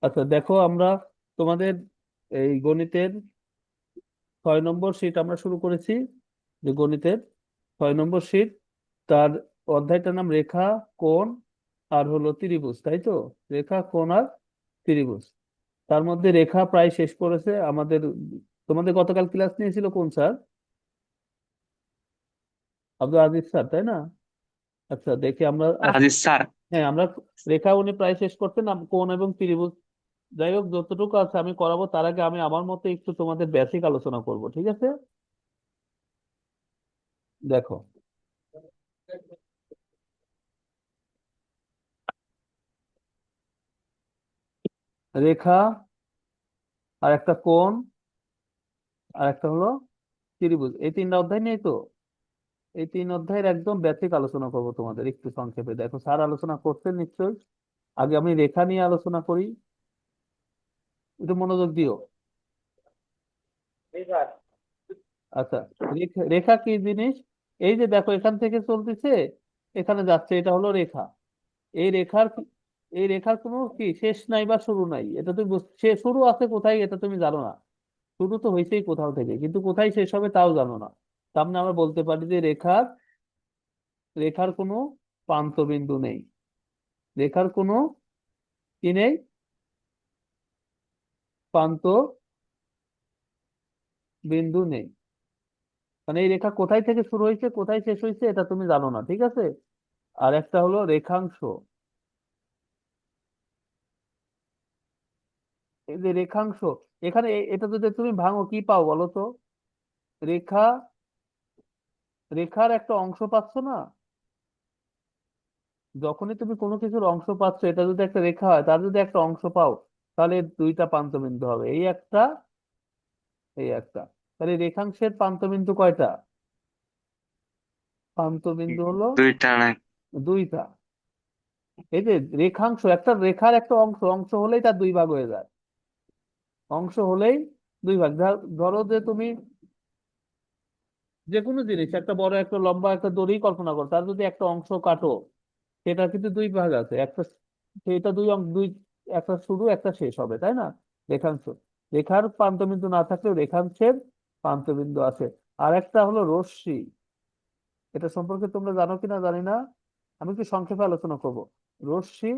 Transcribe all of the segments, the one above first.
আচ্ছা দেখো, আমরা তোমাদের এই গণিতের 6 নম্বর শীট আমরা শুরু করেছি। যে গণিতের 6 নম্বর শীট, তার অধ্যায়টার নাম রেখা, কোণ আর হলো ত্রিভুজ, তাই তো? রেখা, কোণ আর ত্রিভুজ। তার মধ্যে রেখা প্রায় শেষ করেছে আমাদের। তোমাদের গতকাল ক্লাস নিয়েছিল কোন স্যার? আব্দুল আজিজ স্যার, তাই না? আচ্ছা দেখি আমরা আজিজ স্যার। হ্যাঁ, আমরা রেখা উনি প্রায় শেষ করছেন, কোণ এবং ত্রিভুজ যাই হোক যতটুকু আছে আমি করাবো। তার আগে আমি আমার মতে একটু তোমাদের বেসিক আলোচনা করব, ঠিক আছে? দেখো, রেখা আর একটা কোণ আর একটা হলো ত্রিভুজ, এই 3টা অধ্যায় নেই তো? এই 3 অধ্যায়ের একদম বেসিক আলোচনা করব তোমাদের একটু সংক্ষেপে। দেখো, স্যার আলোচনা করছেন নিশ্চয়ই। আগে আমি রেখা নিয়ে আলোচনা করি, একটু মনোযোগ দিও। আচ্ছা, রেখা রেখা কি জিনিস? এই যে দেখো, এখান থেকে চলতেছে, এখানে যাচ্ছে, এটা হলো রেখা। এই রেখার এই রেখার কোনো কি শেষ নাই বা শুরু নাই, এটা তুমি সে শুরু আছে কোথায় এটা তুমি জানো না। শুরু তো হয়েছেই কোথাও থেকে, কিন্তু কোথায় শেষ হবে তাও জানো না। তার মানে আমরা বলতে পারি যে রেখার রেখার কোনো প্রান্তবিন্দু নেই। রেখার কোনো কি নেই? প্রান্ত বিন্দু নেই। মানে এই রেখা কোথায় থেকে শুরু হয়েছে কোথায় শেষ হয়েছে এটা তুমি জানো না, ঠিক আছে? আর একটা হলো রেখাংশ। এই যে রেখাংশ, এখানে এটা যদি তুমি ভাঙো কি পাও বলো তো? রেখা রেখার একটা অংশ পাচ্ছ না? যখনই তুমি কোনো কিছুর অংশ পাচ্ছ, এটা যদি একটা রেখা হয়, তার যদি একটা অংশ পাও, তাহলে এর 2টা প্রান্তবিন্দু হবে, এই একটা, এই একটা। তাহলে রেখাংশের প্রান্তবিন্দু কয়টা? প্রান্তবিন্দু হলো দুইটা না? 2টা। এই যে রেখাংশ, একটা রেখার একটা অংশ, অংশ হলেই তার 2 ভাগ হয়ে যায়। অংশ হলেই 2 ভাগ। ধরো যে তুমি যে কোনো জিনিস, একটা বড় একটা লম্বা একটা দড়ি কল্পনা করো, তার যদি একটা অংশ কাটো, সেটা কিন্তু 2 ভাগ আছে। একটা সেটা দুই, একটা শুরু একটা শেষ হবে, তাই না? রেখাংশ। রেখার প্রান্তবিন্দু না থাকলেও রেখাংশের প্রান্তবিন্দু আছে। আর একটা হলো রশ্মি। এটা সম্পর্কে তোমরা জানো কিনা জানি না, আমি একটু সংক্ষেপে আলোচনা করব। রশ্মি,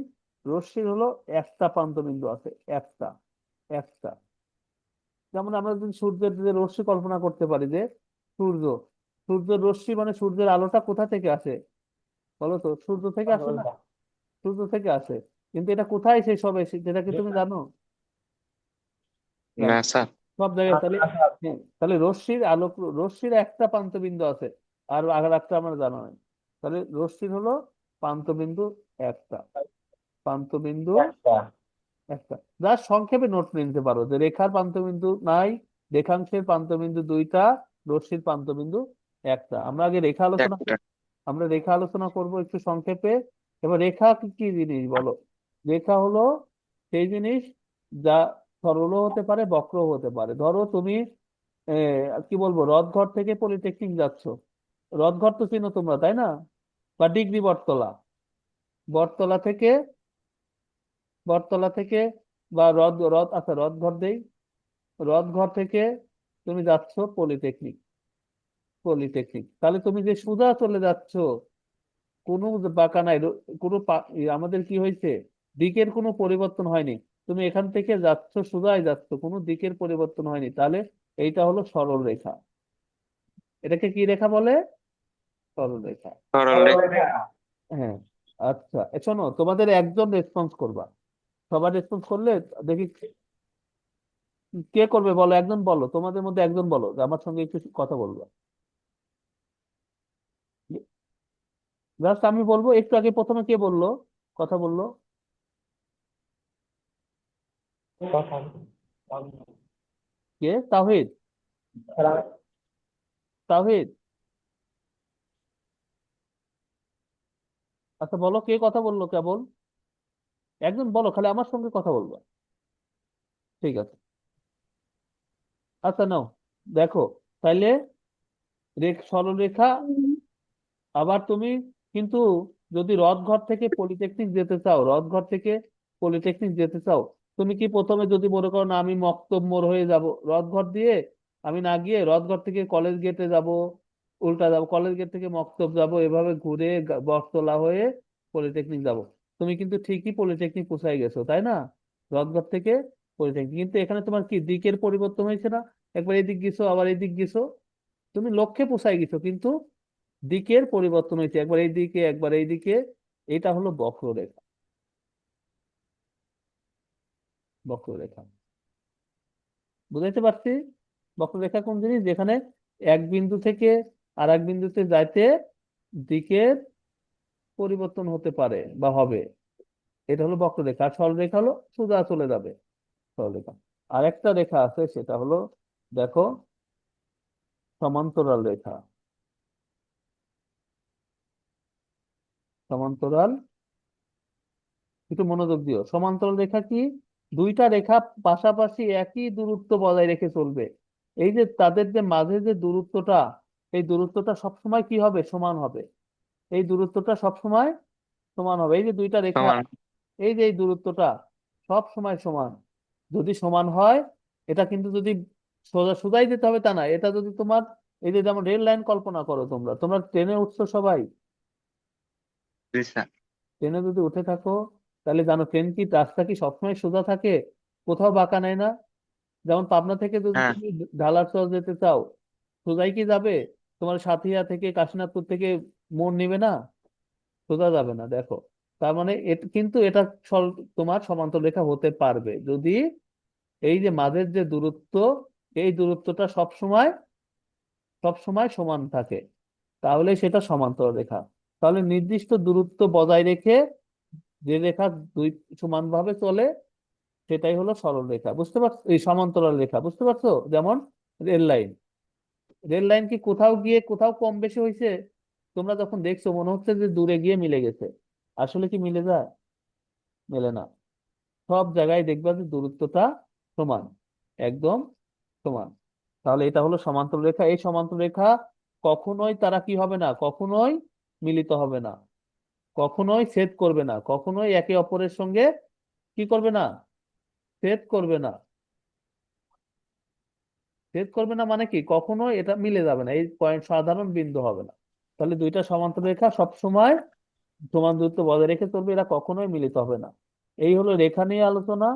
রশ্মির হলো একটা প্রান্তবিন্দু আছে, একটা, একটা। যেমন আমরা যদি সূর্যের যে রশ্মি কল্পনা করতে পারি, যে সূর্য, সূর্যের রশ্মি মানে সূর্যের আলোটা কোথা থেকে আসে বলো তো? সূর্য থেকে আসে না? সূর্য থেকে আসে। কিন্তু এটা কোথায় শেষ হবে যেটা কি তুমি জানো? না জানো না। স্যার। সব জায়গায়। তাহলে হ্যাঁ, তাহলে রশ্মির আলোক, রশ্মির একটা প্রান্তবিন্দু আছে, আর আগের একটা আমরা জানা নাই। তাহলে রশ্মির হলো প্রান্তবিন্দু একটা, প্রান্তবিন্দু একটা। যা সংক্ষেপে নোট নিতে পারো যে রেখার প্রান্তবিন্দু নাই, রেখাংশের প্রান্তবিন্দু 2টা, রশ্মির প্রান্তবিন্দু একটা। আমরা আগে রেখা আলোচনা একটা। আমরা রেখা আলোচনা করব একটু সংক্ষেপে। এবার রেখা কি কি জিনিস বলো? রেখা হলো সেই জিনিস যা সরলও হতে পারে বক্রও হতে পারে। ধরো তুমি কি বলবো, রথঘর থেকে পলিটেকনিক যাচ্ছ। রথঘর তো চিনো তোমরা, তাই না? বা ডিগ্রি বটতলা, বটতলা থেকে, বটতলা থেকে বা রথ রথ আচ্ছা রথঘর দেই, রথঘর থেকে তুমি যাচ্ছ পলিটেকনিক, পলিটেকনিক। তাহলে তুমি যে সোজা চলে যাচ্ছ, কোনো বাঁকা নাই, কোনো আমাদের কি হয়েছে, দিকের কোনো পরিবর্তন হয়নি। তুমি এখান থেকে যাচ্ছ, সোজাই যাচ্ছ, কোনো দিকের পরিবর্তন হয়নি। তাহলে এইটা হলো সরল রেখা। এটাকে কি রেখা বলে? সরল রেখা। সরল রেখা। হ্যাঁ। আচ্ছা, শোনো, তোমাদের একজন রেসপন্স করবা। সবার রেসপন্স করলে দেখি কে করবে বলো, একজন বলো, তোমাদের মধ্যে একজন বলো যে আমার সঙ্গে একটু কথা বলবো। জাস্ট আমি বলবো, একটু আগে প্রথমে কে বললো, কথা বললো? কে? তাহিদ? তাহিদ? আচ্ছা বলো, কে কথা বললো কেবল? একজন বলো, খালি আমার সঙ্গে কথা বলবো। ঠিক আছে। আচ্ছা নাও, দেখো, তাইলে সরলরেখা। আবার তুমি কিন্তু যদি রথঘর থেকে পলিটেকনিক যেতে চাও, রথঘর থেকে পলিটেকনিক যেতে চাও, তুমি কি প্রথমে যদি মনে করো না আমি মক্তব মোড় হয়ে যাব, রথঘর দিয়ে আমি না গিয়ে রথঘর থেকে কলেজ গেটে যাব, উল্টা যাব, কলেজ গেট থেকে মক্তব যাব, এভাবে ঘুরে বটতলা হয়ে পলিটেকনিক যাব, তুমি কিন্তু ঠিকই পলিটেকনিক পৌঁছায় গেছো, তাই না? রথঘর থেকে পলিটেকনিক, কিন্তু এখানে তোমার কি দিকের পরিবর্তন হয়েছে না? একবার এদিক গেছো আবার এদিক গেছো, তুমি লক্ষ্যে পৌঁছায় গেছো কিন্তু দিকের পরিবর্তন হয়েছে, একবার এইদিকে একবার এইদিকে। এটা হলো বক্ররেখা। বক্ররেখা বুঝাইতে পারছি? বক্ররেখা কোন জিনিস? যেখানে এক বিন্দু থেকে আর এক বিন্দুতে যাইতে দিকের পরিবর্তন হতে পারে বা হবে, এটা হলো বক্ররেখা। আর সরলরেখা হলো সোজা চলে যাবে, সরলরেখা। আর একটা রেখা আছে, সেটা হলো, দেখো, সমান্তরাল রেখা। সমান্তরাল, একটু মনোযোগ দিও। সমান্তরাল রেখা কি? দুইটা রেখা পাশাপাশি একই দূরত্ব বজায় রেখে চলবে। এই যে তাদের যে মাঝে যে দূরত্বটা, এই দূরত্বটা সবসময় কি হবে? সমান হবে। এই দূরত্বটা সবসময় সমান হবে। এই যে দুইটা রেখা, সমান। এই যে এই দূরত্বটা সব সময় সমান। যদি সমান হয়, এটা কিন্তু যদি সোজা সোজাই যেতে হবে তা না, এটা যদি তোমার, এই যে যেমন রেল লাইন কল্পনা করো, তোমরা তোমরা ট্রেনে উঠছো সবাই, জি স্যার। ট্রেনে যদি উঠে থাকো, তাহলে জানো ট্রেন কি রাস্তা কি সবসময় সোজা থাকে? কোথাও বাঁকা নেয় না। যেমন পাবনা থেকে যদি হ্যাঁ। তুমি ঢালারচর যেতে চাও, সোজাই কি যাবে? তোমার সাথিয়া থেকে কাশীনাথপুর থেকে মোড় নিবে না, সোজা যাবে না। দেখো, তার মানে কিন্তু এটা তোমার সমান্তর রেখা হতে পারবে যদি এই যে মাঝের যে দূরত্ব, এই দূরত্বটা সব সময় সব সময় সমান থাকে, তাহলে সেটা সমান্তর রেখা। তাহলে নির্দিষ্ট দূরত্ব বজায় রেখে যে রেখা দুই সমানভাবে চলে, সেটাই হলো সরল রেখা। বুঝতে পারছো? এই সমান্তরাল রেখা, বুঝতে পারছো? যেমন রেল লাইন। রেল লাইন কি কোথাও গিয়ে কোথাও কম বেশি হয়েছে? তোমরা যখন দেখছো মনে হচ্ছে যে দূরে গিয়ে মিলে গেছে, আসলে কি মিলে যায়? মেলে না। সব জায়গায় দেখবা যে দূরত্বটা সমান, একদম সমান। তাহলে এটা হলো সমান্তরাল রেখা। এই সমান্তরাল রেখা কখনোই তারা কি হবে না, কখনোই মিলিত হবে না, কখনোই ছেদ করবে না, কখনোই একে অপরের সঙ্গে কি করবে না, ছেদ করবে না। ছেদ করবে না মানে কি, কখনোই এটা মিলে যাবে না, এই পয়েন্ট সাধারণ বিন্দু হবে না। তাহলে দুইটা সমান্তরাল রেখা সব সময় সমান দূরত্ব বজায় রেখে চলবে, এরা কখনোই মিলিত হবে না। এই হলো রেখা নিয়ে আলোচনা।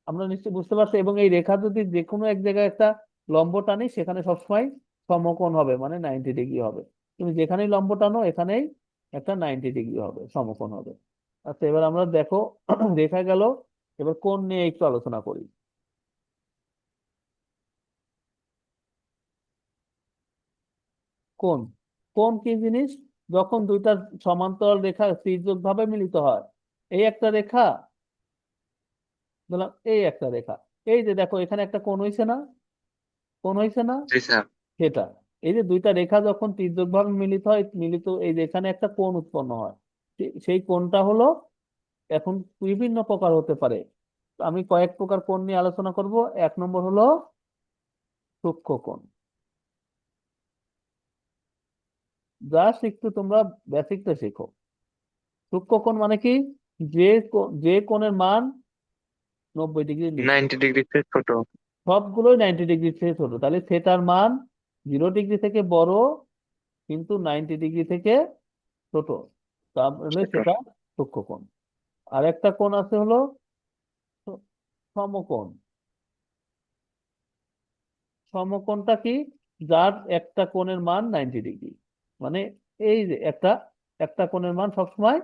আমরা নিশ্চয়ই বুঝতে পারছি। এবং এই রেখা যদি যে কোনো এক জায়গায় একটা লম্ব টানি, সেখানে সবসময় সমকোণ হবে, মানে 90 ডিগ্রি হবে। তুমি যেখানেই লম্ব টানো, এখানেই একটা 90 ডিগ্রি হবে, সমকোণ হবে। আচ্ছা, এবার আমরা দেখো রেখা গেল, এবার কোণ নিয়ে একটু আলোচনা করি। কোণ, কোণ কি জিনিস? যখন দুইটা সমান্তরাল রেখা তির্যক ভাবে মিলিত হয়, এই একটা রেখা, বললাম এই একটা রেখা, এই যে দেখো এখানে একটা কোণ হইছে না? কোণ হইছে না? জি স্যার। সেটা, এই যে দুইটা রেখা যখন তির্যকভাবে মিলিত হয়, মিলিত এই যে এখানে একটা কোণ উৎপন্ন হয়। সেই কোণটা হলো, এখন বিভিন্ন প্রকার হতে পারে। আমি কয়েক প্রকার কোণ নিয়ে আলোচনা করব। এক নম্বর হলো সূক্ষ্মকোণ। জাস্ট একটু তোমরা বেসিকটা শেখো। সূক্ষ্মকোণ মানে কি? যে কোণের মান 90 ডিগ্রির নিচে, 90 ডিগ্রি ছোট। সবগুলোই 90 ডিগ্রি থেকে ছোট, তাহলে সেটার মান 0 ডিগ্রি থেকে বড়, কিন্তু 90 ডিগ্রি থেকে ছোট, তাহলে ছোট। সেটা সূক্ষ্মকোণ। আর একটা কোণ আছে হলো স- সমকোণ। সমকোণটা কি? যার একটা কোণের মান 90 ডিগ্রি, মানে এই যে একটা একটা কোণের মান সবসময়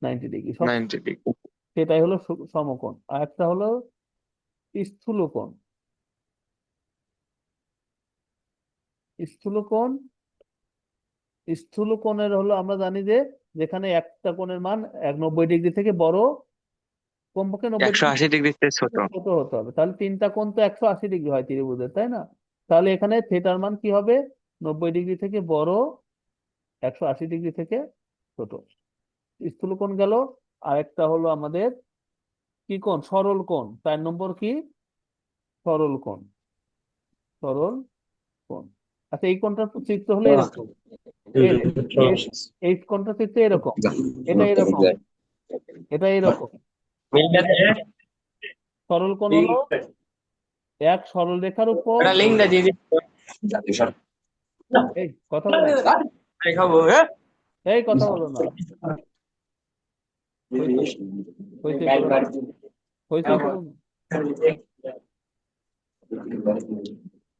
90 ডিগ্রি সব, 90 ডিগ্রি। সেটাই হলো সমকোণ। আর একটা হলো স্থূলকোণ। স্থূলকোণ, স্থূলকোণের হলো আমরা জানি যে যেখানে একটা কোণের মান 90 ডিগ্রি থেকে বড়, কমপক্ষে নব্বই একশো ডিগ্রি আশি ডিগ্রি ছোট। ছোট হতে হবে। তাহলে তিনটা কোণ তো 180 ডিগ্রি হয় ত্রিভুজের, তাই না? তাহলে এখানে থিটার মান কি হবে? 90 ডিগ্রি থেকে বড়, 180 ডিগ্রি থেকে ছোট। স্থূল কোণ গেল। আরেকটা হলো আমাদের কি কোণ? সরল কোণ। 4 নম্বর কি? সরল কোণ। সরল কোণ। আচ্ছা, এই কোণটার চিত্র হলো এরকম। এই যে এই এই কোণটার চিত্র এরকম, এটা এরকম, এটা এরকম, সরল কোণ হলো এক সরল রেখার উপর, লিঙ্কটা দিয়ে দিই। এই কথা বলো না, খাবো হ্যাঁ এই কথা বলো না, হইচই করো না, হইচই করো না।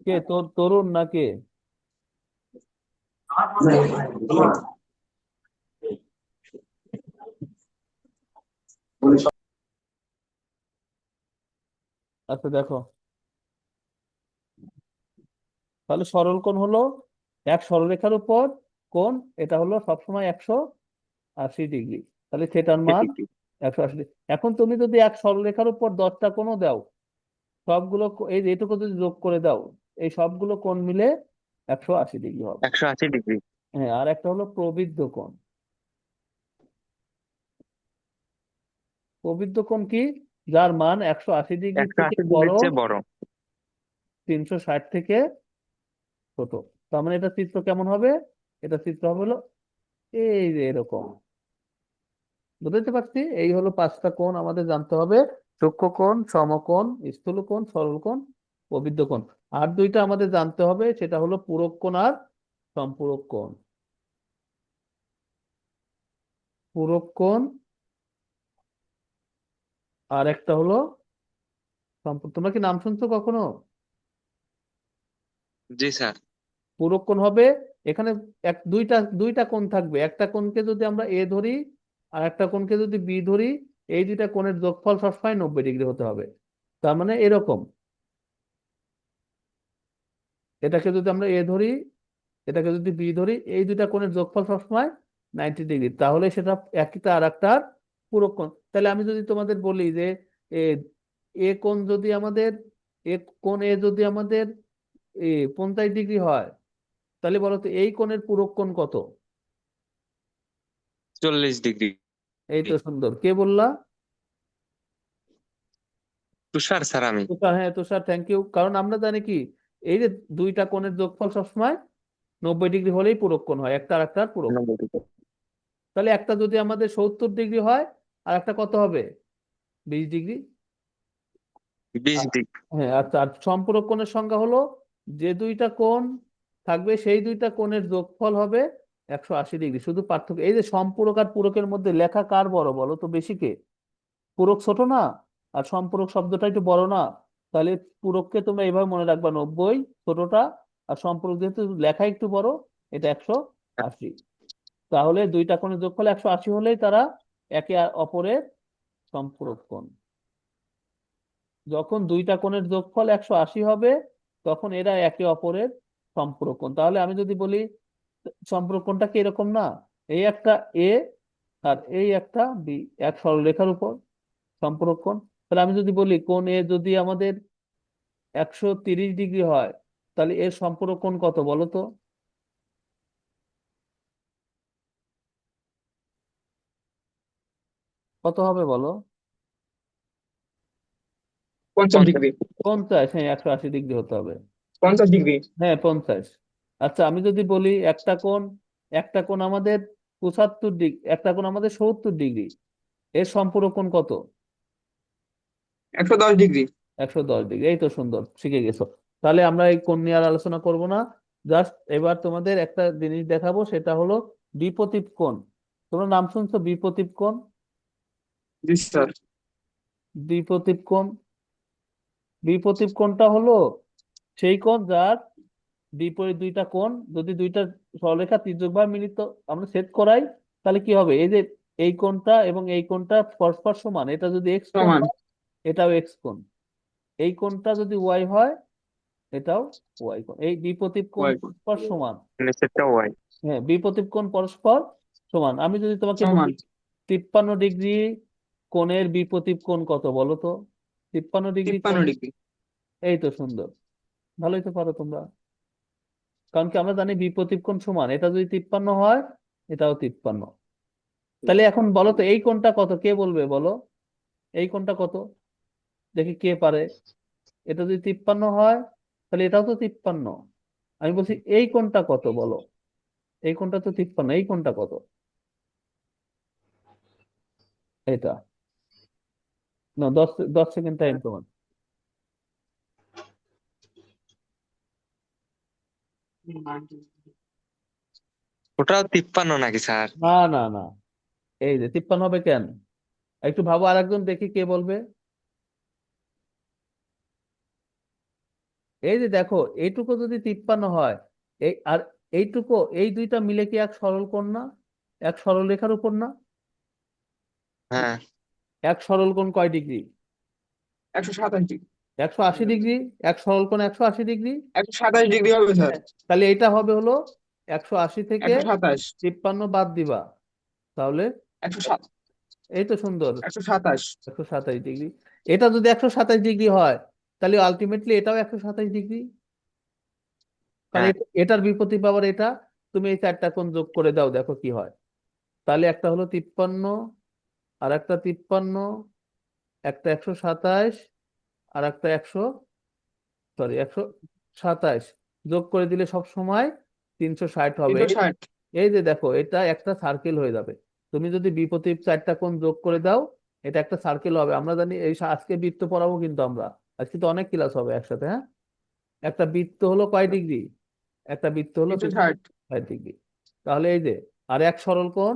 কে তরুণ না কে? আচ্ছা দেখো, তাহলে সরল কোণ হলো এক সরলরেখার উপর কোণ, এটা হলো সবসময় 180 ডিগ্রি। তাহলে থিটার মান 180 ডিগ্রি। এখন তুমি যদি এক সরলরেখার উপর 10টা কোণও দাও, সবগুলো এই যে এটুকু যদি যোগ করে দাও, এই সবগুলো কোণ মিলে 180 ডিগ্রি হবে। 180 ডিগ্রি। হ্যাঁ, আর একটা হলো প্রবৃদ্ধ কোণ। প্রবৃদ্ধ কোণ কি? যার মান 180 ডিগ্রি একশো থেকে আশি বড়, ডিগ্রির চেয়ে বড়। 360 থেকে ছোট। তার মানে এটা চিত্র কেমন হবে? এটা চিত্র হবে হলো এই যে এরকম। বুঝতে পারছি? এই হলো 5টা কোণ আমাদের জানতে হবে: সূক্ষ্মকোণ, সমকোণ, স্থূলকোণ, সরলকোণ, প্রবৃদ্ধ কোণ। আর দুইটা আমাদের জানতে হবে, সেটা হলো পূরক কোণ আর সম্পূরক কোণ। পূরক কোণ আর একটা হলো তোমরা কি নাম শুনছো কখনো? জি স্যার। পূরক কোণ হবে এখানে দুইটা দুইটা কোণ থাকবে। একটা কোণকে যদি আমরা এ ধরি আর একটা কোণকে যদি বি ধরি, এই দুইটা কোণের যোগফল সবসময় 90 ডিগ্রি হতে হবে। তার মানে এরকম, এটাকে যদি আমরা এ ধরি, এটাকে যদি বি ধরি, এই দুইটা কোণের যোগফল সবসময় 90 ডিগ্রি, তাহলে সেটা একটা আর একটার পূরক কোণ। তাহলে আমি যদি তোমাদের বলি যে এ এ কোণ যদি আমাদের, এ কোণ এ যদি আমাদের 50 ডিগ্রি হয়, তাহলে বলো তো এই কোণের পূরক কোণ কত? 40 ডিগ্রি। এই তো সুন্দর, কে বললা? তুষার স্যার, আমি। তুষার, হ্যাঁ তুষার, থ্যাংক ইউ। কারণ আমরা জানি কি, এই যে দুইটা কোণের যোগফল সবসময় 90 ডিগ্রি হলেই পূরক কোণ হয়, একটা আর একটার পূরক। 90 ডিগ্রি। তাহলে একটা যদি আমাদের 70 ডিগ্রি হয়, আর একটা কত হবে? 20 ডিগ্রি। 20 ডিগ্রি। হ্যাঁ আচ্ছা, আর সম্পূরক কোণের সংজ্ঞা হলো যে দুইটা কোণ থাকবে সেই দুইটা কোণের যোগফল হবে 180 ডিগ্রি। শুধু পার্থক্য এই যে সম্পূরক আর পূরকের মধ্যে লেখা কার বড় বলো তো? বেশি কে? পূরক ছোট না, আর সম্পূরক শব্দটা একটু বড় না? তাহলে পূরককে তোমরা এইভাবে মনে রাখবা, 90 ছোটটা, আর সম্পূরক যেহেতু লেখা একটু বড়, এটা 180। তাহলে দুইটা কোণের যোগফল 180 হলেই তারা একে অপরের সম্পূরক কোণ। যখন দুইটা কোণের যোগফল 180 হবে, তখন এরা একে অপরের সম্পূরক কোণ। তাহলে আমি যদি বলি সম্পূরক কোণটা কি এরকম না? এই একটা এ আর এই একটা বি, এক সরলরেখার উপর সম্পূরক কোণ। তাহলে আমি যদি বলি কোণ এ যদি আমাদের 130 ডিগ্রি হয়, তাহলে এর সম্পূরক কোণ কত বলো তো? কত হবে বলো? 50 ডিগ্রি। 50। হ্যাঁ, 180 ডিগ্রি হতে হবে। 50 ডিগ্রি। হ্যাঁ 50। আচ্ছা আমি যদি বলি একটা কোণ আমাদের 75 ডিগ্রি, একটা কোণ আমাদের 70 ডিগ্রি, এর সম্পূরক কোণ কত? 110 ডিগ্রি। 110 ডিগ্রি। এই তো সুন্দর, শিখে গেছো। তাহলে আমরা এই কোণ নিয়ে আর আলোচনা করব না। জাস্ট এবার তোমাদের একটা জিনিস দেখাবো, সেটা হলো বিপরীত কোণ। তোমরা নাম শুনছো বিপরীত কোণ? জি স্যার। বিপরীত কোণ, বিপরীত কোণটা হলো সেই কোণ যার বিপরীত দুইটা কোণ যদি দুইটা সরলরেখা তির্যকভাবে মিলিত আমরা সেট করাই, তাহলে কি হবে? এই যে এই কোণটা এবং এই কোণটা পরস্পর সমান, এটা যদি এক্স কোণ সমান। হয়, এটাও এক্স কোণ। এই কোণটা যদি ওয়াই হয়, এটাও ওয়াই কোণ। এই বিপরীত কোণ ওয়াই। পরস্পর সমান। নিচেরটা ওয়াই। হ্যাঁ, বিপরীত কোণ পরস্পর সমান। আমি যদি তোমাকে বলি সমান। 53 ডিগ্রি কোণের বিপরীত কোণ কত বলো তো? 53 ডিগ্রি 53 ডিগ্রি। এই তো সুন্দর, ভালোই তো পারো তোমরা। কারণ কি আমরা জানি বিপরীত কোণ সমান, এটা যদি 53 হয়, এটাও 53। তাহলে এখন বলো তো এই কোণটা কত, কে বলবে বলো? এই কোণটা কত? দেখি কে পারে। এটা যদি 53 হয়, তাহলে এটাও তো 53। আমি বলছি এই কোণটা কত বলো? এই কোণটা তো 53, এই কোণটা কত? এটা না, 10 সেকেন্ড টাইম তোমার। ওটাও 53 নাকি স্যার? না না না, এই যে 53 হবে কেন? একটু ভাবো, আরেকজন দেখি কে বলবে। এই যে দেখো, এইটুকু যদি 53 হয়, এই আর এইটুকু, এই দুইটা মিলে কি এক সরল কোণ না? এক সরল রেখার উপর না? হ্যাঁ। এক সরল কোণ কয় ডিগ্রি? 127 ডিগ্রি। 180 ডিগ্রি। এক সরল কোণ 180 ডিগ্রি। 127 ডিগ্রি হবে স্যার। তাহলে এটা হবে হলো 180 থেকে 127। 53 বাদ দিবা, তাহলে 107। এই তো সুন্দর, 127। 127 ডিগ্রি। এটা যদি 127 ডিগ্রি হয়, তাহলে আলটিমেটলি এটাও 127 ডিগ্রি। কারণ হ্যাঁ এটার বিপরীত আবার এটা, তুমি এই চারটা কোণ যোগ করে দাও, দেখো কি হয়। তাহলে একটা হলো 53, আর একটা 53, একটা 127, আর একটা 127 যোগ করে দিলে সব সময় 360 হবে। 360। এই যে দেখো, এটা একটা সার্কেল হয়ে যাবে। তুমি যদি বিপরীত চারটা কোণ যোগ করে দাও, এটা একটা সার্কেল হবে। আমরা জানি এই আজকে বৃত্ত পড়াবো কিন্তু আমরা, আজকে তো অনেক ক্লাস হবে একসাথে, হ্যাঁ। একটা বৃত্ত হলো কয় ডিগ্রি? একটা বৃত্ত হলো 360। 360 ডিগ্রি। তাহলে এই যে, আর এক সরল কোণ,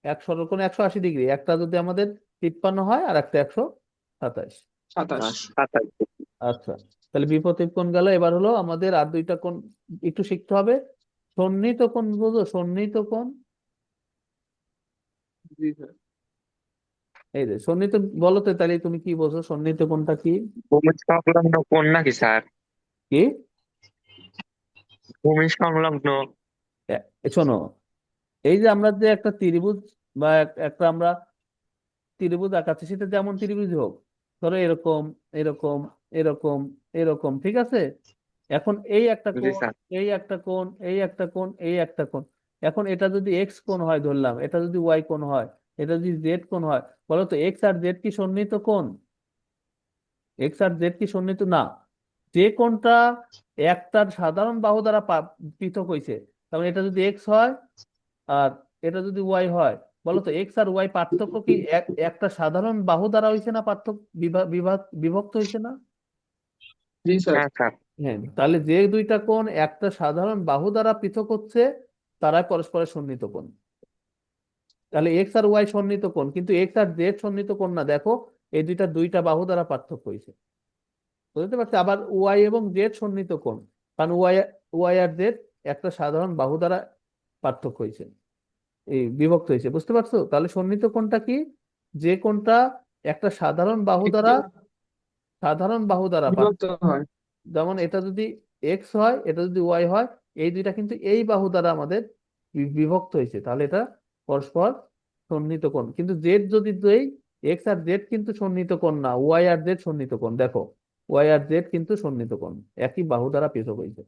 এক সরল কোণ 180 ডিগ্রি, একটা যদি আমাদের 53 হয় আর একটা 127। 27। 27। আচ্ছা, তাহলে বিপরীত কোণ গেল। এবার হলো আমাদের আর দুইটা কোণ একটু শিখতে হবে। সন্নিহিত কোণ বুঝো? সন্নিহিত কোণ, জি স্যার। এই যে সন্নিহিত, বলো তো তাহলে তুমি কি বোঝো সন্নিহিত কোণটা কি? ভূমি সংলগ্ন কোণ নাকি স্যার? কি? ভূমি সংলগ্ন। শোনো, এই যে আমরা যে একটা ত্রিভুজ বা একটা আমরা ত্রিভুজ আঁকাচ্ছি, সেটা যেমন ত্রিভুজ হোক, ধরো এরকম, এরকম, এরকম, এরকম, ঠিক আছে। এখন এই একটা জি কোণ, স্যার। এই একটা কোণ, এই একটা কোণ, এই একটা কোণ। এখন এটা যদি এক্স কোণ হয় ধরলাম, এটা যদি ওয়াই কোণ হয়, এটা যদি জেড কোণ হয়, বলো তো এক্স আর জেড কি সন্নিহিত কোণ? এক্স আর জেড কি সন্নিহিত না? যে কোণটা একটার সাধারণ বাহু দ্বারা পৃথক হয়েছে, তার মানে এটা যদি এক্স হয় আর এটা যদি ওয়াই হয়, বলো তো এক্স আর ওয়াই পার্থক্য কি একটা সাধারণ বাহু দ্বারা হয়েছে না? পার্থক্য বিভক্ত হয়েছে না? জি স্যার। হ্যাঁ স্যার। হ্যাঁ, তাহলে যে দুইটা কোণ একটা সাধারণ বাহু দ্বারা পৃথক হচ্ছে, তারা পরস্পরের সন্নিহিত কোণ। তাহলে এক্স আর ওয়াই সন্নিহিত কোণ, কিন্তু এক্স আর জেড সন্নিহিত কোণ না। দেখো, এই দুইটা বাহু দ্বারা পার্থক্য হয়েছে, বুঝতে পারছি। আবার ওয়াই এবং জেড সন্নিহিত কোণ, কারণ ওয়াই ওয়াই আর জেড একটা সাধারণ বাহু দ্বারা পার্থক্য হয়েছে, এই বিভক্ত হয়েছে, বুঝতে পারছো? তাহলে সন্নিহিত কোণটা কি? যে কোণটা একটা একটু সাধারণ বাহু দ্বারা বিভক্ত হয়। যেমন এটা যদি এক্স হয়, এটা যদি ওয়াই হয়, এই দুইটা কিন্তু এই বাহু দ্বারা আমাদের বিভক্ত হয়েছে, তাহলে এটা পরস্পর সন্নিহিত কোণ। কিন্তু জেড যদি দেই, এক্স আর জেড কিন্তু সন্নিহিত কোণ না, ওয়াই আর জেড সন্নিহিত কোণ। দেখো, ওয়াই আর জেড কিন্তু সন্নিহিত কোণ, একই বাহু দ্বারা পৃথক হয়েছে,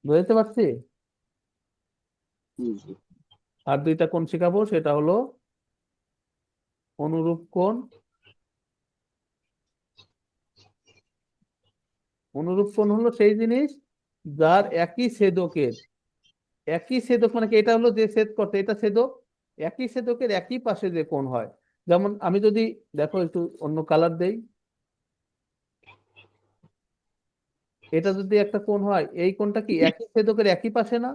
বুঝতে পারছি। আর দুইটা কোণ শিখাবো, সেটা হলো অনুরূপ কোণ। অনুরূপ কোণ হলো সেই জিনিস যার একই ছেদক মানে কি, এটা হলো যে ছেদ করতে, এটা ছেদক, একই ছেদকের একই পাশে যে কোণ হয়। যেমন আমি যদি, দেখো একটু অন্য কালার দেই, এটা যদি একটা কোণ হয়, এই কোণটা কি একই ছেদকের একই পাশে না?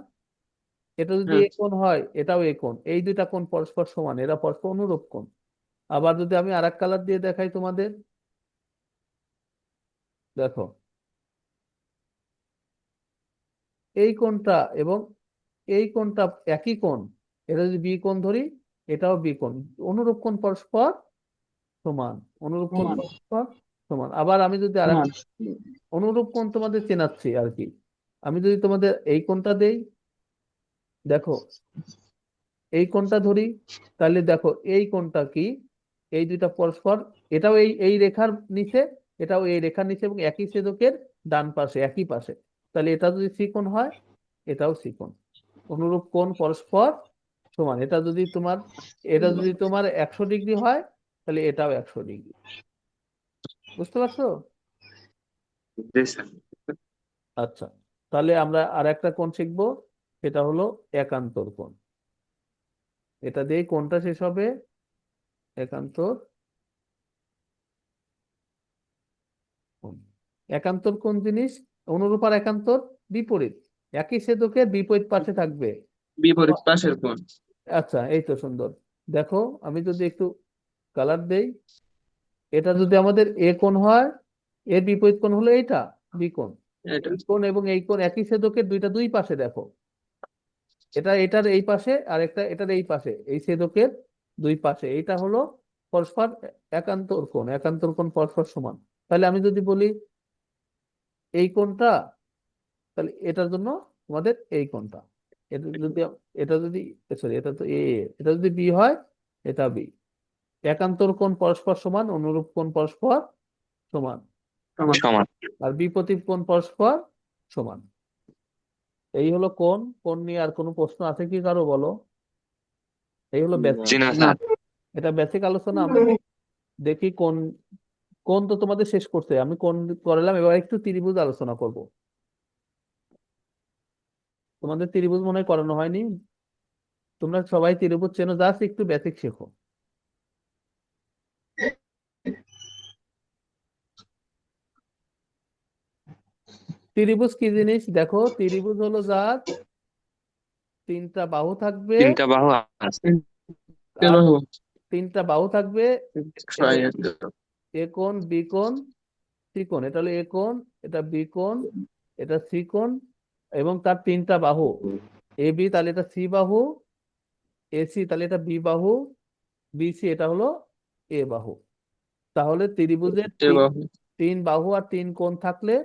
এটা যদি হ্যাঁ। এ কোণ হয়, এটাও এ কোণ, এই দুইটা কোণ পরস্পর সমান, এরা পরস্পর অনুরূপ কোণ। আবার যদি আমি আরেক কালার দিয়ে দেখাই তোমাদের, দেখো এই কোণটা এবং এই কোণটা একই কোণ, এটা যদি বি কোণ ধরি, এটাও বি কোণ, অনুরূপ কোণ পরস্পর সমান, অনুরূপ কোণ সমান। পরস্পর সমান। আবার আমি যদি আরেক সমান। অনুরূপ কোণ তোমাদের চেনাচ্ছি আর কি, আমি যদি তোমাদের এই কোণটা দেই, দেখো এই কোণটা ধরি, তাহলে দেখো এই কোণটা কি, এই দুইটা পরস্পর, এটাও এই এই রেখার নিচে, এটাও এই রেখার নিচে, এবং একই ছেদকের ডান পাশে, একই পাশে। তাহলে এটা যদি ত্রিকোণ হয়, এটাও ত্রিকোণ। অনুরূপ কোণ পরস্পর সমান। এটা যদি তোমার 100 ডিগ্রি হয়, তাহলে এটাও 100 ডিগ্রি, বুঝতে পারছো? জি স্যার। আচ্ছা, তাহলে আমরা আর একটা কোণ শিখবো, সেটা হলো একান্তর কোণ। এটা দিয়ে কোণটা শেষ হবে, একান্তর একান্তর কোন জিনিস? অনুরূপ আর একান্তর বিপরীত। একই ছেদকের বিপরীত পাশে থাকবে। বিপরীত পাশের কোণ। আচ্ছা, এই তো সুন্দর। দেখো, আমি যদি একটু কালার দেই, এটা যদি আমাদের এ কোণ হয়, এর বিপরীত কোণ হলো এইটা, বি কোণ। এটা এই কোণ এবং এই কোণ একই ছেদকের দুই পাশে দেখো। এটার এই পাশে আর এটার এই পাশে, এই ছেদকের দুই পাশে এইটা হলো পরস্পর একান্তর কোণ। একান্তর কোণ পরস্পর সমান। তাহলে আমি যদি বলি এই কোণটা, তাহলে এটার জন্য আমাদের এই কোণটা। এটা যদি এটা যদি সরি, এটা তো এ, এটা যদি বি হয়, এটা বি। একান্তর কোণ পরস্পর সমান, অনুরূপ কোণ পরস্পর সমান, সমান। সমান। আর বিপরীত কোণ পরস্পর সমান। এই হলো কোণ। কোণ নিয়ে আর কোনো প্রশ্ন আছে কি কারো, বলো? এই হলো জি বেসিক। না না, স্যার। এটা বেসিক আলোচনা। আমরা দেখি কোণ। কোণ তো তোমাদের শেষ করতে, আমি কোণ করলাম, এবার একটু ত্রিভুজ আলোচনা করব। তোমাদের ত্রিভুজ মনে হয় করানো হয়নি। তোমরা সবাই ত্রিভুজ চেনো, জাস্ট একটু বেসিক শেখো। ত্রিভুজ কি জিনিস দেখো। ত্রিভুজ হলো যার তিনটা বাহু থাকবে, তিনটা বাহু আছে। আর বাহু তিনটা বাহু থাকবে। এটা 180 এ কোণ, বি কোণ, সি কোণ। এটা হলো এ কোণ, এটা বি কোণ, এটা সি কোণ, এবং তার তিনটা বাহু। এ বি, তাহলে এটা সি বাহু। এসি, তাহলে এটা বি বাহু। বিসি, এটা হলো এ বাহু। তাহলে ত্রিভুজের এ বাহু। তিন বাহু আর তিন কোণ থাকলে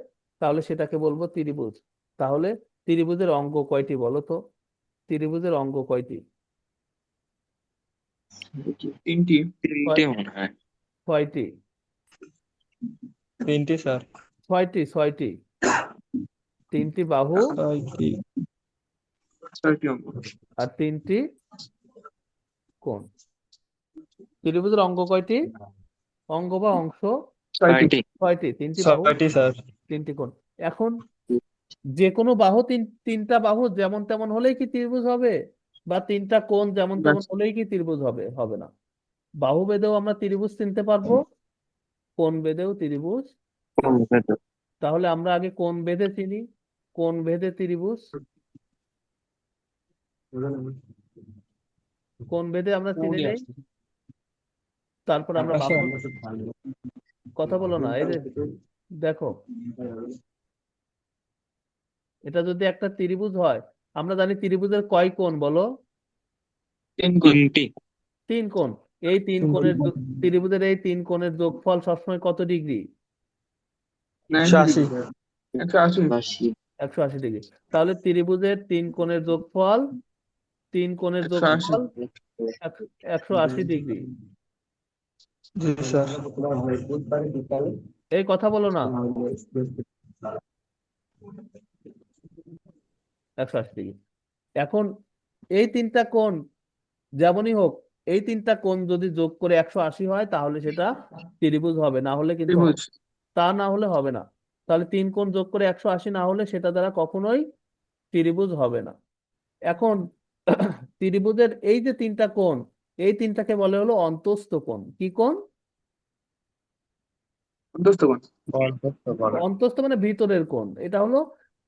তাহলে সেটাকে বলবো ত্রিভুজ। তাহলে ত্রিভুজের অঙ্গ কয়টি বলো তো? ত্রিভুজের অঙ্গ কয়টি? তিনটি। তিনটে মনে হয়। ছয়টি। তিনটি স্যার। ছয়টি। তিনটি বাহু ছয়টি। 6টি অঙ্ক। আর তিনটি কোণ। ত্রিভুজের অঙ্গ কয়টি? অঙ্গ বা অংশ 6টি। ছয়টি। ছয়টি। তিনটি বাহু, ছয়টি স্যার। তিনটি কোণ। এখন যে কোনো বাহু তিনটা বাহু যেমন তেমন হলেই কি ত্রিভুজ হবে? বা তিনটা কোণ যেমন তেমন হলেই কি ত্রিভুজ হবে? হবে না। বাহু ভেদেও আমরা ত্রিভুজ চিনতে পারবো, কোণ ভেদেও ত্রিভুজ। তাহলে আমরা আগে কোণ ভেদে চিনি, কোণ ভেদে ত্রিভুজ। কোণ ভেদে আমরা চিনে নেই, তারপর আমরা বাহু। কথা বলো না, এই যে দেখো, এটা যদি একটা ত্রিভুজ হয়, আমরা জানি ত্রিভুজের কয় কোণ বলো? 3 কোণ। তিনটি। তিন কোণ। এই তিন কোণের ত্রিভুজের এই তিন কোণের যোগফল সবসময় কত ডিগ্রি? 180 180 180 ডিগ্রি। তাহলে ত্রিভুজের তিন কোণের যোগফল, তিন কোণের 180। যোগফল 180 ডিগ্রি। জি স্যার। এই কথা বলো না, 180 ডিগ্রি। এখন এই তিনটা কোণ যেমনই হোক, এই তিনটা কোণ যদি যোগ করে 180 হয় তাহলে সেটা ত্রিভুজ হবে, না হলে কিন্তু ত্রিভুজ। তা না হলে হবে না। তাহলে তিন কোণ যোগ করে 180 না হলে সেটা দ্বারা কখনোই ত্রিভুজ হবে না। এখন ত্রিভুজের এই যে তিনটা কোণ, এই তিনটাকে বলে হলো অন্তস্থ কোণ। কি কোণ? অন্তস্থ কোণ। অন্তস্থ মানে ভিতরের কোণ। এটা হলো,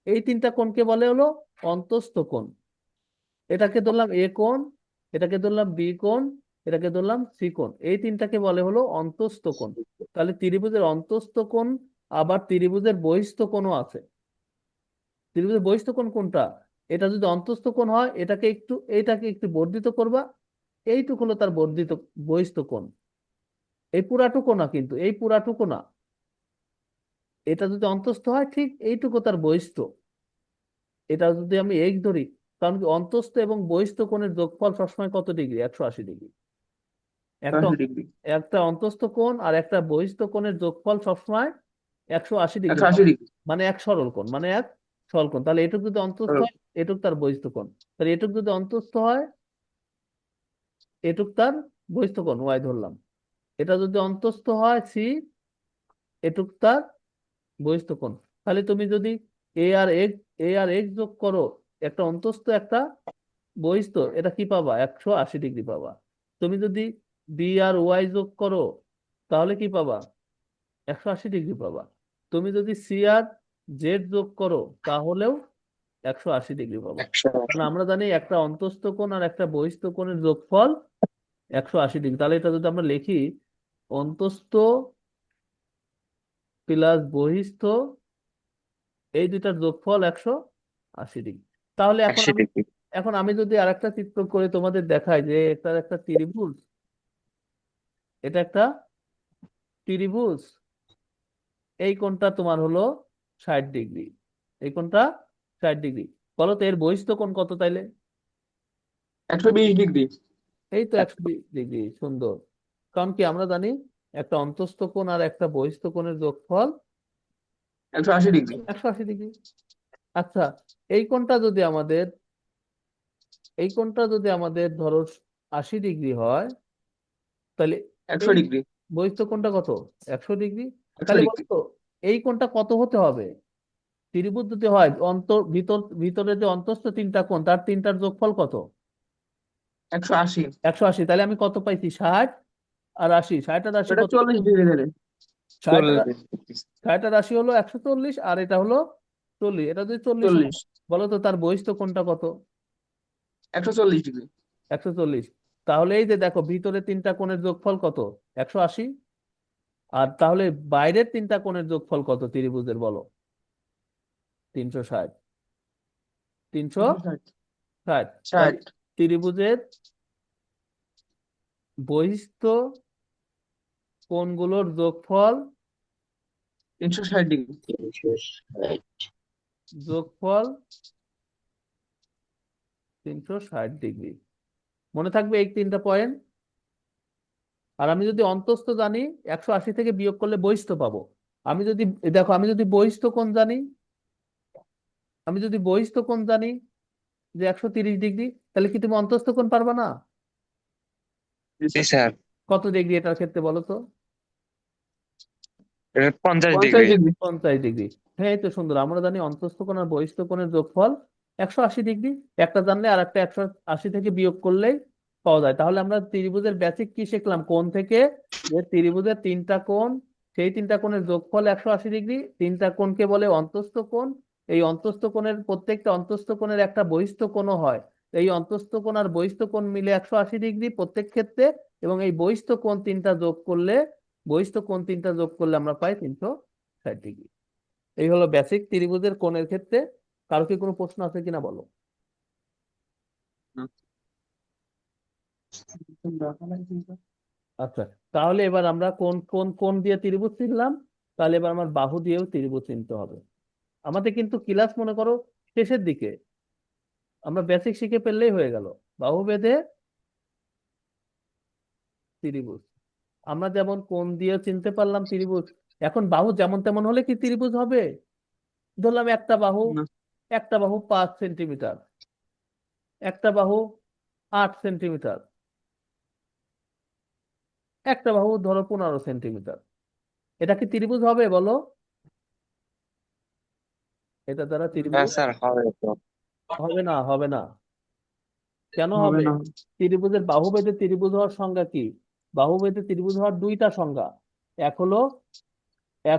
এই তিনটা কোণকে বলে হলো অন্তস্থ কোণ। এটাকে ধরলাম এ কোণ, এটাকে ধরলাম বি কোণ, এটাকে ধরলাম সি কোণ। এই তিনটাকে বলে হলো অন্তস্থ কোণ। তাহলে ত্রিভুজের অন্তস্থ কোণ, আবার ত্রিভুজের বহিস্থ কোণও আছে। ত্রিভুজের বহিস্থ কোণ কোনটা? এটা যদি অন্তস্থ কোণ হয়, এটাকে একটু বর্ধিত করবা, এইটুকু হলো তার বর্ধিত বহিস্থ কোণ। এই পুরাটুকু না, কিন্তু এই পুরাটুকু না। এটা যদি অন্তস্থ হয়, ঠিক এইটুকু তার বহিস্থ। এটা যদি আমি এক ধরি, কারণ কি অন্তস্থ এবং বহিস্থ কোণের যোগফল সবসময় কত ডিগ্রি? 180 ডিগ্রি। একটা 180 ডিগ্রি। একটা অন্তস্থ কোণ আর একটা বহিস্থ কোণের যোগফল সবসময় 180 ডিগ্রি, 180 ডিগ্রি। মানে এক সরল কোণ, মানে এক সরল কোণ। তাহলে এটুক যদি অন্তস্থ হয়, এটুক তার বহিস্থ কোণ। তাহলে এটুক যদি অন্তস্থ হয়, এটুক তার বহিস্থ কোণ, ওয়াই ধরলাম। এটা যদি অন্তস্থ হয়, সি, এটুক তার বহিস্থ কোণ। তাহলে তুমি যদি এ আর এক্স যোগ করো, একটা অন্তস্থ একটা বহিস্থ, এটা কি পাবা? 180 ডিগ্রি পাবা। তুমি যদি বি আর ওয়াই যোগ করো, তাহলে কি পাবা? 180 ডিগ্রি পাবা। তো তুমি যদি সি আর জেড যোগ করো তাহলেও 180 ডিগ্রি পাবো। 180 কারণ আমরা জানি একটা অন্তস্থ কোণ আর একটা বহিস্থ কোণের যোগফল 180 ডিগ্রি। তাহলে এটা যদি আমরা লিখি, অন্তস্থ প্লাস বহিস্থ এই দুইটার যোগফল 180 ডিগ্রি। তাহলে এখন 180 আমি ডিগ্রি। যদি আরেকটা চিত্র করে তোমাদের দেখাই যে এটা একটা ত্রিভুজ, এটা একটা ত্রিভুজ, এই কোণটা তোমার হলো 60 ডিগ্রি, এই কোণটা 60 ডিগ্রি। বলো তো এর বহিস্থ কোণ কত তাইলে? 120 ডিগ্রি। এই তো 120 ডিগ্রি। সুন্দর। কারণ কি আমরা জানি একটা অন্তস্থ কোণ আর একটা বহিস্থ কোণের যোগফল 180 ডিগ্রি। 180 ডিগ্রি। আচ্ছা, এই কোণটা যদি আমাদের ধরো 80 ডিগ্রি হয়, তাহলে 100 ডিগ্রি। বহিস্থ কোণটা কত? 100 ডিগ্রি। 100 তাহলে ডিগ্রি। বলতো এই কোণটা কত হতে হবে? ত্রিভুজ যদি হয় ভিতরে যে অন্তস্থ তিনটা কোণ তার তিনটার যোগফল কত? 180। 180। তাহলে আমি কত পাইছি? 60 আর 80। 60 আর 80 এটা কত? 40 ডিগ্রি ধরে। 60 আর 40 ডিগ্রি। 60 আর 80 হলো 140, আর এটা হলো 40। এটা যদি 40 হয়, 40। বলো তো তার বহিস্থ কোণটা কত? 140 ডিগ্রি। 140। তাহলে এই যে দেখো ভিতরে তিনটা কোণের যোগফল কত? 180। আর তাহলে বাইরের তিনটা কোণের যোগফল কত ত্রিভুজের বলো? 360। 360। 360। তাহলে 60। ত্রিভুজের বহিস্থ কোণগুলোর যোগফল 360 ডিগ্রি। 360 ডিগ্রি। মনে থাকবে এই তিনটা পয়েন্ট। আর আমি যদি অন্তস্থ জানি, 180 থেকে বিয়োগ করলে বহিস্থ পাবো। আমি যদি দেখো, আমি যদি বহিস্থ কোণ জানি, যে 130 ডিগ্রি, তাহলে কি তুমি অন্তস্থ কোণ পারবা না? জি স্যার, কত ডিগ্রি এটার ক্ষেত্রে বলো তো? এটা 50 50 ডিগ্রি। ডিগ্রি। 50 ডিগ্রি। হ্যাঁ, এই তো সুন্দর। আমরা জানি অন্তস্থ কোণ আর বহিস্থ কোণের যোগফল 180 ডিগ্রি। একটা জানলে আর একটা 180 থেকে বিয়োগ করলেই পাওয়া যায়। তাহলে আমরা ত্রিভুজের বেসিক কি শিখলাম? কোণ থেকে, যে ত্রিভুজের তিনটা কোণ, সেই তিনটা কোণের যোগফল 180 ডিগ্রি। তিনটা কোণকে বলে অন্তস্থ কোণ। এই অন্তস্থ কোণের প্রত্যেকটা অন্তস্থ কোণের একটা বহিস্থ কোণও হয়। এই অন্তস্থ কোণ আর বহিস্থ কোণ মিলে 180 ডিগ্রি প্রত্যেক ক্ষেত্রে। এবং এই বহিস্থ কোণ তিনটা যোগ করলে আমরা পাই 360 ডিগ্রি। এই হলো বেসিক ত্রিভুজের কোণের ক্ষেত্রে। কারো কি কোনো প্রশ্ন আছে কিনা বলো? আচ্ছা, তাহলে এবার আমরা কোন কোন কোণ দিয়ে ত্রিভুজ চিনলাম, তাহলে এবার আমার বাহু দিয়েও ত্রিভুজ চিনতে হবে। আমাদের কিন্তু ক্লাস মনে করো শেষের দিকে, আমরা বেসিক শিখে ফেললেই হয়ে গেল। বাহু বেঁধে ত্রিভুজ, আমরা যেমন কোণ দিয়ে চিনতে পারলাম ত্রিভুজ। এখন বাহু যেমন তেমন হলে কি ত্রিভুজ হবে? ধরলাম না। একটা বাহু 5 সেন্টিমিটার, একটা বাহু 8 সেন্টিমিটার, একটা বাহু ধরো 15 সেন্টিমিটার। এটা কি ত্রিভুজ হবে বলো? এটা দ্বারা হ্যাঁ ত্রিভুজ স্যার, হবে তো। হবে না, হবে না। কেন হবে হবে? না। ত্রিভুজের বাহুভেদে ত্রিভুজ হওয়ার সংজ্ঞা কি? বাহুভেদে ত্রিভুজ হওয়ার দুইটা সংজ্ঞা। এক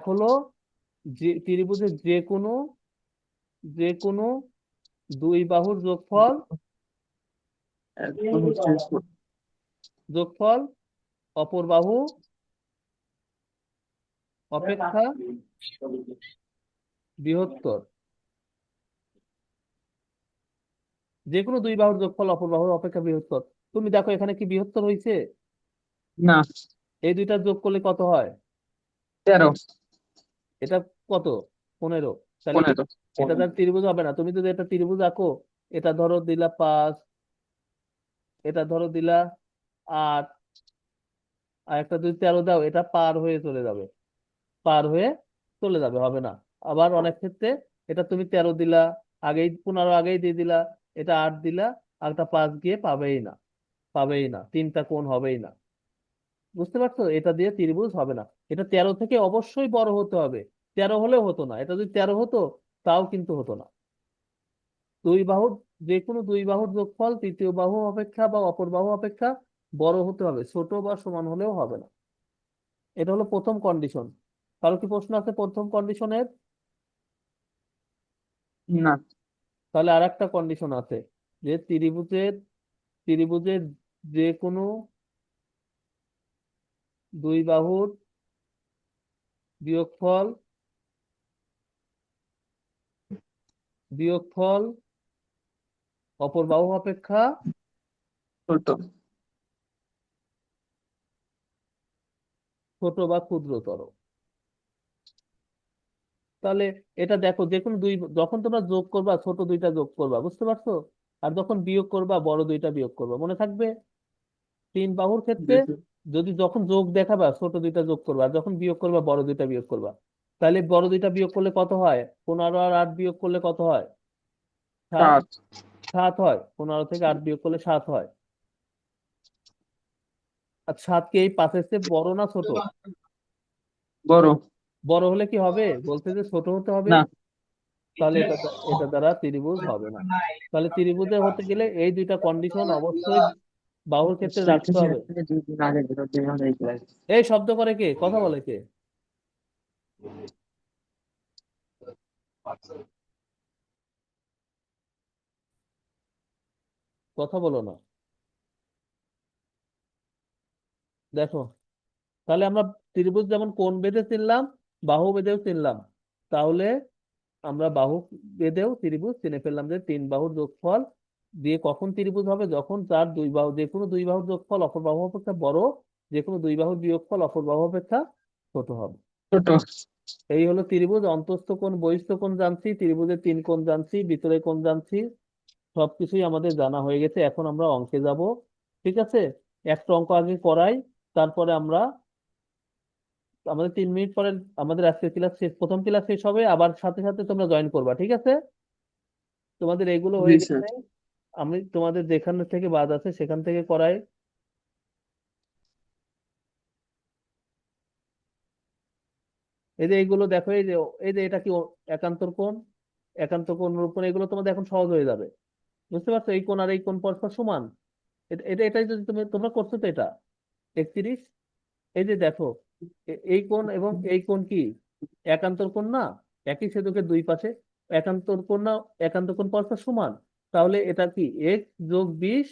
হলো যে ত্রিভুজের যে কোনো দুই বাহুর একদম হচ্ছে যোগফল অপর বাহু অপেক্ষা বৃহত্তর। যে কোনো দুই বাহুর যোগফল অপর বাহুর অপেক্ষা বৃহত্তর। তুমি দেখো এখানে কি বৃহত্তর হয়েছে? না। এই দুইটা যোগ করলে কত হয়? 13। এটা কত? 15। তাহলে কি 15। এটা তার ত্রিভুজ হবে না? তুমি যদি এটা ত্রিভুজ আঁকো, এটা ধরো দিলা 5, এটা ধরো দিলা 8, আর একটা যদি 13 দাও, এটা পার হয়ে চলে যাবে, হবে না। আবার অনেক ক্ষেত্রে এটা তুমি 13 দিলা, আগেই 15 আগেই দিয়ে দিলা, এটা 8 দিলা, আর একটা 5 গিয়ে পাবেই না, তিনটা কোণ হবেই না। বুঝতে পারছো? এটা দিয়ে ত্রিভুজ হবে না। এটা 13 থেকে অবশ্যই বড় হতে হবে। 13 হলেও হতো না। এটা যদি 13 হতো, তাও কিন্তু হতো না। দুই বাহুর যে কোনো দুই বাহুর যোগফল তৃতীয় বাহু অপেক্ষা বা অপর বাহু অপেক্ষা বড় হতে হবে, ছোট বা সমান হলেও হবে না। এটা হলো প্রথম কন্ডিশন। কারো কি প্রশ্ন আছে প্রথম কন্ডিশনের? না। তাহলে আর একটা কন্ডিশন আছে যে ত্রিভুজের যে কোনো দুই বাহুর বিয়োগফল বিয়োগফল অপর বাহু অপেক্ষা ছোট। ছোট বা ক্ষুদ্রতর। তাহলে এটা দেখো, যে কোনো দুই, যখন তোমরা যোগ করবা ছোট দুইটা যোগ করবা, বুঝতে পারছো? আর যখন বিয়োগ করবা বড় দুইটা বিয়োগ করবা, মনে থাকবে? তিন বাহুর ক্ষেত্রে জি স্যার। যদি যখন যোগ দেখাবা ছোট দুইটা যোগ করবা, আর যখন বিয়োগ করবা বড় দুইটা বিয়োগ করবা। তাহলে বড় দুইটা বিয়োগ করলে কত হয়? 15 আর 8 বিয়োগ করলে কত হয়? 7। 7। 7 হয়। 15 থেকে 8 বিয়োগ করলে 7 হয়। আর 7 কি এই 5-এর চেয়ে বড় না ছোট? বড়। বড় হলে কি হবে? বলতে যে ছোট হতে হবে। না। তাহলে এটা দ্বারা ত্রিভুজ হবে না। তাহলে ত্রিভুজে হতে গেলে এই দুইটা কন্ডিশন অবশ্যই বাহুর ক্ষেত্রে রাখতে হবে। 2 দিন আগে বের হতে হবে এই ক্লাস। এই শব্দ করে কে? কথা বলে কে? কথা বলো না। দেখো, তাহলে আমরা ত্রিভুজ যেমন কোণ বেঁধে চিনলাম, বাহু বেঁধেও চিনলাম। তাহলে আমরা বাহু বেঁধেও ত্রিভুজ চিনে ফেললাম যে তিন বাহুর যোগফল দিয়ে কখন ত্রিভুজ হবে? যখন তার দুই বাহু, যে কোনো দুই বাহুর যোগফল অপর বাহু অপেক্ষা বড়, যে কোনো দুই বাহুর বিয়োগফল অপর বাহু অপেক্ষা ছোট হবে। ছোট। এই হলো ত্রিভুজ। অন্তস্থ কোণ বহিস্থ কোণ জানছি, ত্রিভুজের তিন কোণ জানছি, ভিতরে কোণ জানছি, সবকিছুই আমাদের জানা হয়ে গেছে। এখন আমরা অঙ্কে যাব। ঠিক আছে, একটা অঙ্ক আগে করাই, তারপরে আমরা, আমাদের 3 মিনিট পরে আমাদের আজকের ক্লাস শেষ, প্রথম ক্লাস শেষ হবে, আবার সাথে সাথে তোমরা জয়েন করবা। ঠিক আছে, তোমাদের এইগুলো জি হয়ে স্যার। গেলে আমি তোমাদের যেখান থেকে বাদ আছে সেখান থেকে করাই। এই যে এইগুলো দেখো, এই যে এটা কি একান্তর কোণ, একান্তর কোণ, অনুরূপ কোণ, এগুলো তোমাদের এখন সহজ হয়ে যাবে। বুঝতে পারছো? এই কোণ আর এই কোণ পরস্পর সমান। এটাই যদি তোমরা করছো তো এটা 31। এই যে দেখো, এই কোণ এবং এই কোণ কি একান্তর কোণ না? একই ছেদকের দুই পাশে একান্তর কোণ না? একান্ত কোণ পরস্পর সমান। তাহলে এটা কি x+20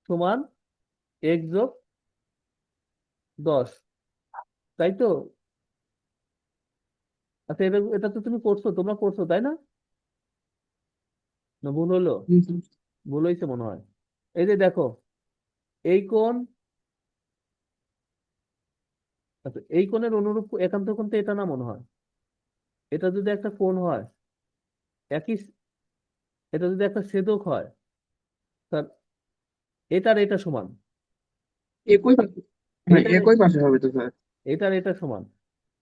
সমান x+10, তাই তো? আচ্ছা, এটা এটা তো তুমি করছো, তোমরা করছো তাই না? না ভুল হলো? জি স্যার। ভুল হয়েছে মনে হয়। এই যে দেখো, এই কোণ, আচ্ছা এই কোণের অনুরূপ একান্ত কোণ তো এটা না মনে হয়? এটা যদি একটা কোণ হয়, একই, এটা যদি একটা ছেদক হয়, তার এটার এটা সমান, একই পাশে। হ্যাঁ এটার একই পাশে হবে তো স্যার। এটার এটা সমান।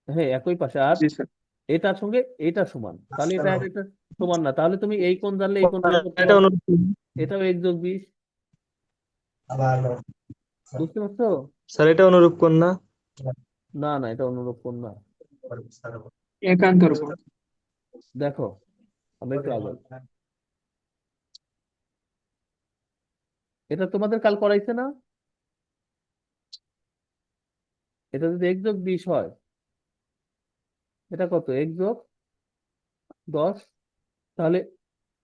হ্যাঁ একই পাশে, আর জি স্যার। এটার সঙ্গে এটা সমান, তাহলে এটা আর এটা সমান না। তাহলে তুমি এই কোণ জানলে এই কোণ বের করতে এটা পারো। অনুরূপ। এটাও x+20। বুঝতে পারছো? স্যার এটা অনুরূপ কোণ না? না না, এটা অনুরূপ কোণ না। একান্তর কোণ। দেখো, আমরা একটু আগে, এটা তোমাদের কাল করাইছে না? এটা যদি x+20 হয়, এটা কত? x+10। তাহলে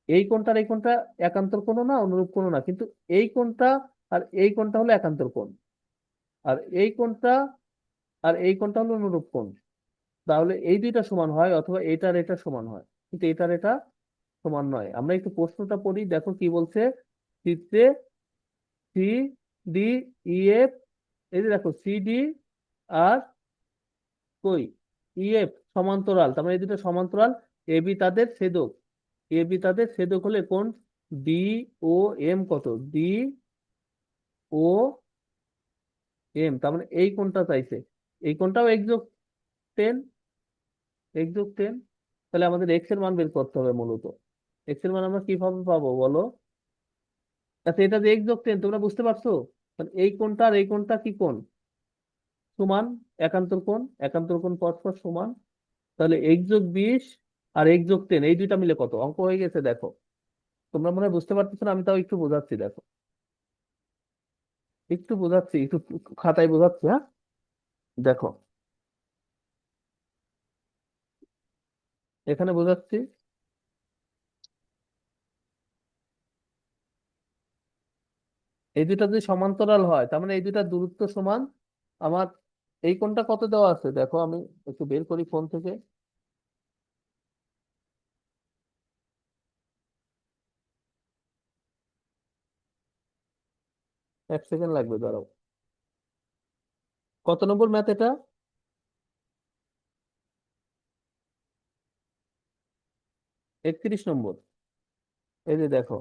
এই কোণটা আর এই কোণটা একান্তর কোণ না, অনুরূপ কোণ না, কিন্তু এই কোণটা আর এই কোণটা হলো একান্তর কোণ, আর এই কোণটা আর এই কোণটা হলো অনুরূপ কোণ। তাহলে এই দুইটা সমান হয়, অথবা এটার এটা সমান হয়, কিন্তু এটার এটা সমান নয়। আমরা একটু প্রশ্নটা পড়ি, দেখো কি বলছে চিত্রে। সি ডি ই এফ, এই যে দেখো সি ডি আর কই ই এফ সমান্তরাল, তার মানে এই দুটো সমান্তরাল। এ বি তাদের ছেদক, এ বি তাদের ছেদক হলে কোণ ডি ও এম কত? ডি ও এম, তার মানে এই কোণটা চাইছে। এই কোণটাও x+10, x+10। তাহলে আমাদের এক্স এর মান বের করতে হবে মূলত। এক্স এর মান আমরা কিভাবে পাবো বলো? আচ্ছা, এটা যে x+10 তোমরা বুঝতে পারছো? তাহলে এই কোণটা আর এই কোণটা কি কোণ? সমান, একান্তর কোণ, একান্তর কোণ পরস্পর সমান। তাহলে x+20 আর x+10 এই দুইটা মিলে কত? অঙ্ক হয়ে গেছে। দেখো, তোমরা মনে হয় বুঝতে পারতেছো না, আমি তাও একটু বোঝাচ্ছি। দেখো, একটু বোঝাচ্ছি, একটু খাতায় বোঝাচ্ছি। হ্যাঁ, দেখো, এখানে বোঝাচ্ছি। এই দুটা যদি সমান্তরাল হয় তার মানে এই দুটার দূরত্ব সমান। আমার এই কোণটা কত দেওয়া আছে দেখো, আমি একটু বের করি ফোন থেকে। এক সেকেন্ড লাগবে, দাঁড়াও। কত নম্বর ম্যাথ এটা? 31 নম্বর। এই যে দেখো,